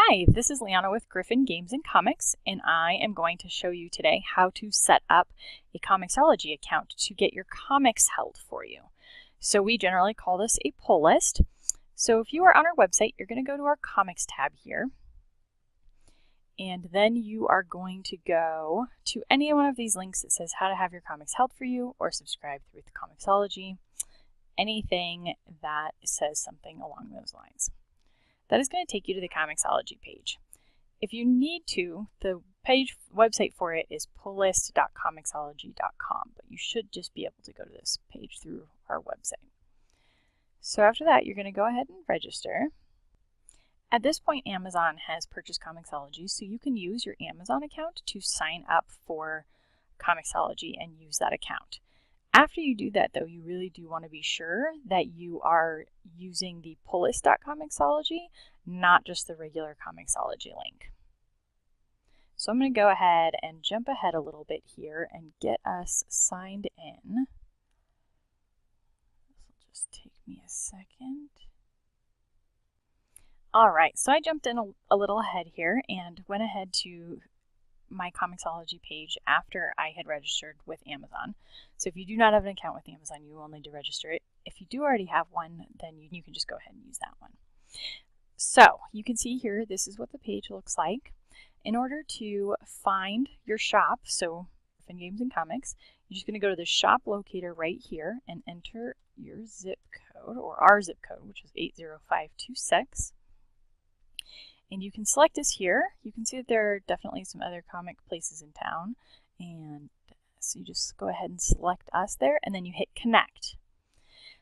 Hi, this is Liana with Gryphon Games Comics, and I am going to show you today how to set up a Comixology account to get your comics held for you. So we generally call this a pull list. So if you are on our website, you're going to go to our comics tab here, and then you are going to go to any one of these links that says how to have your comics held for you or subscribe through the Comixology, anything that says something along those lines. That is going to take you to the Comixology page. If you need to, the website for it is pulllist.comixology.com, but you should just be able to go to this page through our website. So after that, you're going to go ahead and register. At this point, Amazon has purchased Comixology, so you can use your Amazon account to sign up for Comixology and use that account. After you do that, though, you really do want to be sure that you are using the pulllist.comixology, not just the regular Comixology link. So I'm going to go ahead and jump ahead a little bit here and get us signed in. This will just take me a second. All right, so I jumped in a little ahead here and went ahead to my Comixology page after I had registered with Amazon. So if you do not have an account with Amazon, you will need to register it. If you do already have one, then you can just go ahead and use that one. So you can see here, this is what the page looks like. In order to find your shop, so Gryphon Games and Comics, you're just going to go to the shop locator right here and enter your zip code, or our zip code, which is 80526. And you can select this here. You can see that there are definitely some other comic places in town. And so you just go ahead and select us there, and then you hit connect.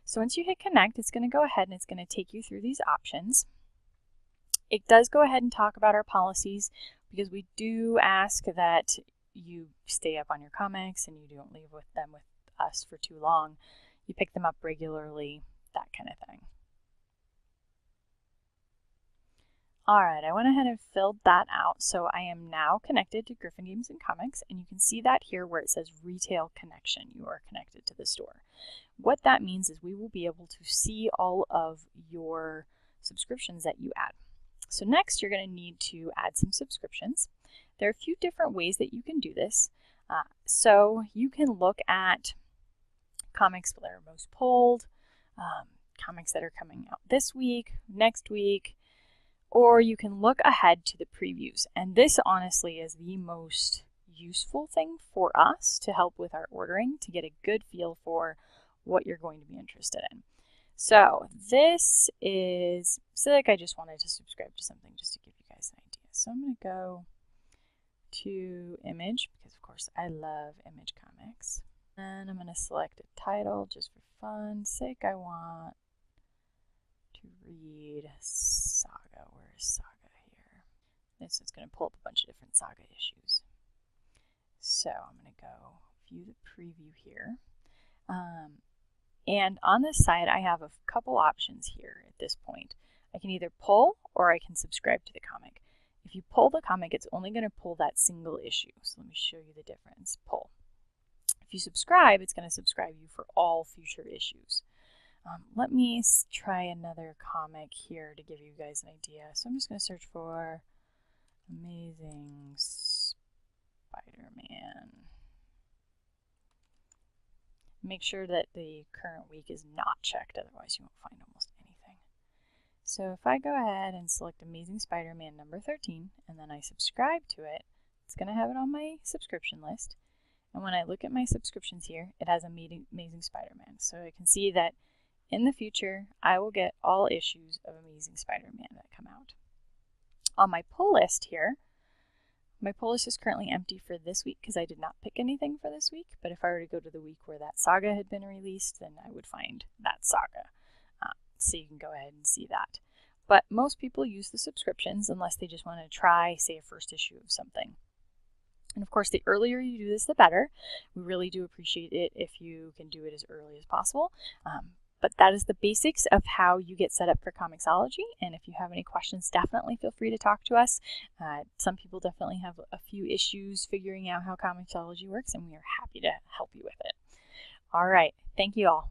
So once you hit connect, it's going to go ahead and it's going to take you through these options. It does go ahead and talk about our policies, because we do ask that you stay up on your comics and you don't leave them with us for too long. You pick them up regularly, that kind of thing. Alright, I went ahead and filled that out, so I am now connected to Gryphon Games and Comics, and you can see that here where it says Retail Connection. You are connected to the store. What that means is we will be able to see all of your subscriptions that you add. So next, you're going to need to add some subscriptions. There are a few different ways that you can do this. So you can look at comics that are most pulled, comics that are coming out this week, next week, or you can look ahead to the previews. And this honestly is the most useful thing for us to help with our ordering, to get a good feel for what you're going to be interested in. So this is, like I just wanted to subscribe to something just to give you guys an idea. So I'm going to go to Image, because of course I love Image Comics. And I'm going to select a title just for fun's sake. I want to read Saga. Where is Saga here? This is going to pull up a bunch of different Saga issues. So I'm going to go view the preview here. And on this side, I have a couple options here at this point. I can either pull or I can subscribe to the comic. If you pull the comic, it's only going to pull that single issue. So let me show you the difference. Pull. If you subscribe, it's going to subscribe you for all future issues. Let me try another comic here to give you guys an idea. So I'm just going to search for Amazing Spider-Man. Make sure that the current week is not checked, otherwise you won't find almost anything. So if I go ahead and select Amazing Spider-Man number 13, and then I subscribe to it, it's going to have it on my subscription list. And when I look at my subscriptions here, it has Amazing Spider-Man. So I can see that in the future, I will get all issues of Amazing Spider-Man that come out. On my pull list here, my pull list is currently empty for this week because I did not pick anything for this week. But if I were to go to the week where that saga had been released, then I would find that saga. So you can go ahead and see that. But most people use the subscriptions unless they just want to try, say, a first issue of something. And of course, the earlier you do this, the better. We really do appreciate it if you can do it as early as possible. But that is the basics of how you get set up for Comixology. And if you have any questions, definitely feel free to talk to us. Some people definitely have a few issues figuring out how Comixology works, and we are happy to help you with it. All right. Thank you all.